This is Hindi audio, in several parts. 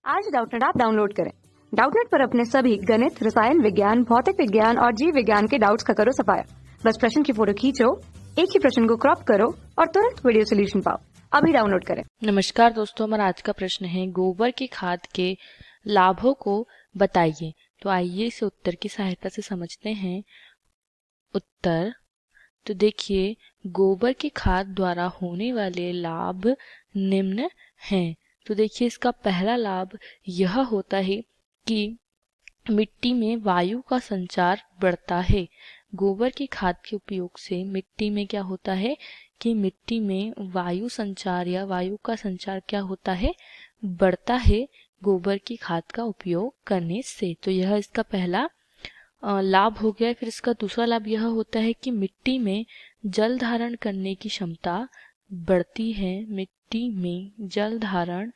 आज डाउटनेट ऐप डाउनलोड करें। डाउटनेट पर अपने सभी गणित, रसायन विज्ञान, भौतिक विज्ञान और जीव विज्ञान के डाउट्स का करो सफाया। बस प्रश्न की फोटो खींचो, एक ही प्रश्न को क्रॉप करो और तुरंत वीडियो सोल्यूशन पाओ। अभी डाउनलोड करें। नमस्कार दोस्तों, हमारा आज का प्रश्न है गोबर की खाद के लाभों को बताइए। तो आइए इसे उत्तर की सहायता से समझते हैं। उत्तर तो देखिए, गोबर की खाद द्वारा होने वाले लाभ निम्न हैं। तो देखिए, इसका पहला लाभ यह होता है कि मिट्टी में वायु का संचार बढ़ता है। गोबर की खाद के उपयोग से मिट्टी में क्या होता है कि मिट्टी में वायु संचार या वायु का संचार क्या होता है, बढ़ता है गोबर की खाद का उपयोग करने से। तो यह इसका पहला लाभ हो गया। फिर इसका दूसरा लाभ यह होता है कि मिट्टी में जल धारण करने की क्षमता बढ़ती है। मिट्टी में जल धारण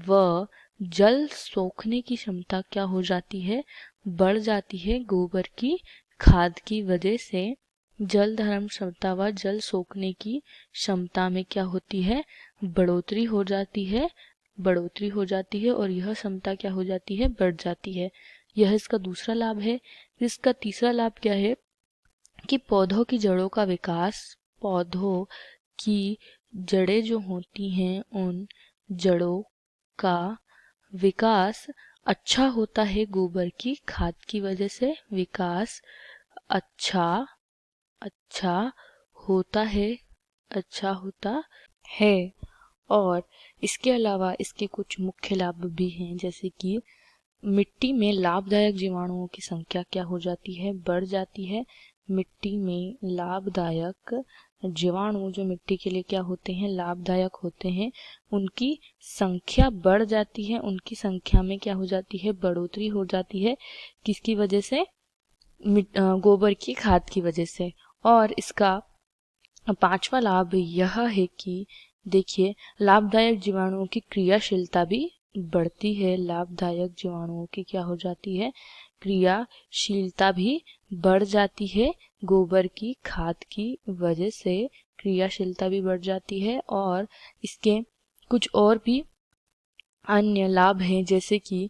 व जल सोखने की क्षमता क्या हो जाती है, बढ़ जाती है। गोबर की खाद की वजह से जल धारण क्षमता व जल सोखने की क्षमता में क्या होती है, बढ़ोतरी हो जाती है। और यह क्षमता क्या हो जाती है, बढ़ जाती है। यह इसका दूसरा लाभ है। इसका तीसरा लाभ क्या है कि पौधों की जड़ों का विकास, पौधों की जड़ें जो होती हैं उन जड़ों का विकास अच्छा होता है। गोबर की खाद की वजह से विकास अच्छा होता है। और इसके अलावा इसके कुछ मुख्य लाभ भी हैं, जैसे कि मिट्टी में लाभदायक जीवाणुओं की संख्या क्या हो जाती है, बढ़ जाती है। मिट्टी में लाभदायक जीवाणु जो मिट्टी के लिए क्या होते हैं, लाभदायक होते हैं, उनकी संख्या बढ़ जाती है। उनकी संख्या में क्या हो जाती है, बढ़ोतरी हो जाती है। किसकी वजह से, गोबर की खाद की वजह से। और इसका पांचवा लाभ यह है कि देखिए, लाभदायक जीवाणुओं की क्रियाशीलता भी बढ़ती है। लाभदायक जीवाणुओं की क्या हो जाती है, क्रियाशीलता भी बढ़ जाती है। गोबर की खाद की वजह से क्रियाशीलता भी बढ़ जाती है। और इसके कुछ और भी अन्य लाभ हैं, जैसे कि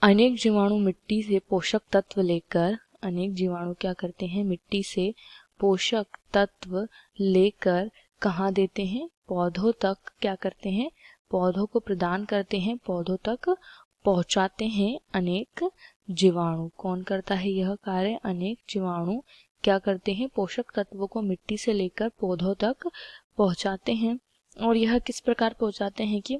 अनेक जीवाणु मिट्टी से पोषक तत्व लेकर, अनेक जीवाणु क्या करते हैं, मिट्टी से पोषक तत्व लेकर कहाँ देते हैं, पौधों तक क्या करते हैं, पौधों को प्रदान करते हैं, पौधों तक पहुंचाते हैं। अनेक जीवाणु कौन करता है यह कार्य, अनेक जीवाणु क्या करते हैं, पोषक तत्वों को मिट्टी से लेकर पौधों तक पहुंचाते हैं। और यह किस प्रकार पहुंचाते हैं कि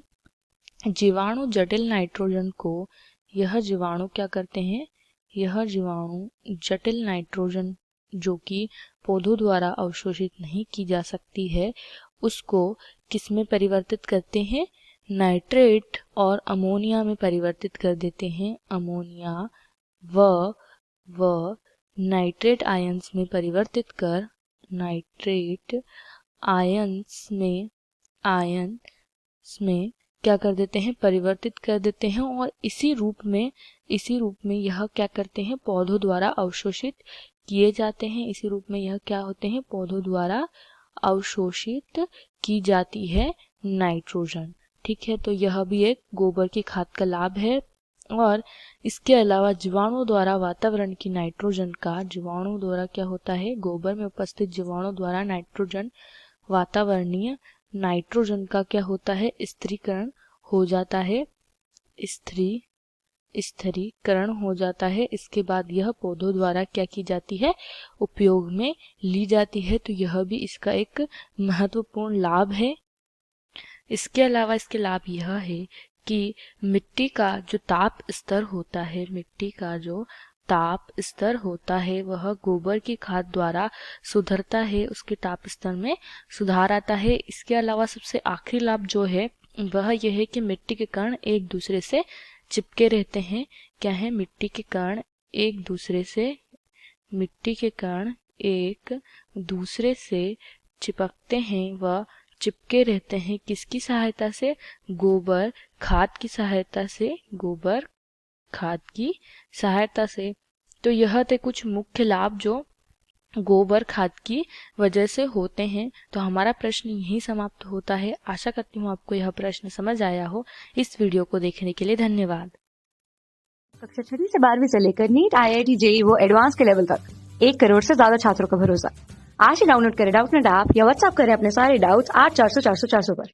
जीवाणु जटिल नाइट्रोजन को, यह जीवाणु क्या करते हैं, यह जीवाणु जटिल नाइट्रोजन जो कि पौधों द्वारा अवशोषित नहीं की जा सकती है, उसको किसमें परिवर्तित करते हैं, नाइट्रेट और अमोनिया में परिवर्तित कर देते हैं। अमोनिया व नाइट्रेट आयंस में परिवर्तित कर, नाइट्रेट आयंस में क्या कर देते हैं, परिवर्तित कर देते हैं। और इसी रूप में यह क्या करते हैं, पौधों द्वारा अवशोषित किए जाते हैं। इसी रूप में यह क्या होते हैं, पौधों द्वारा अवशोषित की जाती है नाइट्रोजन। ठीक है, तो यह भी एक गोबर की खाद का लाभ है। और इसके अलावा जीवाणु द्वारा वातावरण की नाइट्रोजन का, जीवाणु द्वारा क्या होता है, गोबर में उपस्थित जीवाणु द्वारा नाइट्रोजन, वातावरणीय नाइट्रोजन का क्या होता है, स्थिरीकरण हो जाता है। स्थिरीकरण हो जाता है। इसके बाद यह पौधों द्वारा क्या की जाती है, उपयोग में ली जाती है। तो यह भी इसका एक महत्वपूर्ण लाभ है। इसके अलावा इसके लाभ यह है कि मिट्टी का जो ताप स्तर होता है, मिट्टी का जो ताप स्तर होता है वह गोबर की खाद द्वारा सुधरता है, उसके ताप स्तर में सुधार आता है। इसके अलावा सबसे आखिरी लाभ जो है वह यह है कि मिट्टी के कण एक दूसरे से चिपके रहते हैं। क्या है, मिट्टी के कण एक दूसरे से चिपकते हैं व चिपके रहते हैं। किसकी सहायता से, गोबर खाद की सहायता से। तो यह थे कुछ मुख्य लाभ जो गोबर खाद की वजह से होते हैं। तो हमारा प्रश्न यहीं समाप्त होता है। आशा करती हूँ आपको यह प्रश्न समझ आया हो। इस वीडियो को देखने के लिए धन्यवाद। कक्षा 6वीं से 12वीं से लेकर नीट, IIT, JEE वो एडवांस के लेवल तक 1 करोड़ से ज्यादा छात्रों का भरोसा। आज ही डाउनलोड करें डाउटनेट ऐप या व्हाट्सएप करें अपने सारे डाउट्स 8400 400 400 पर।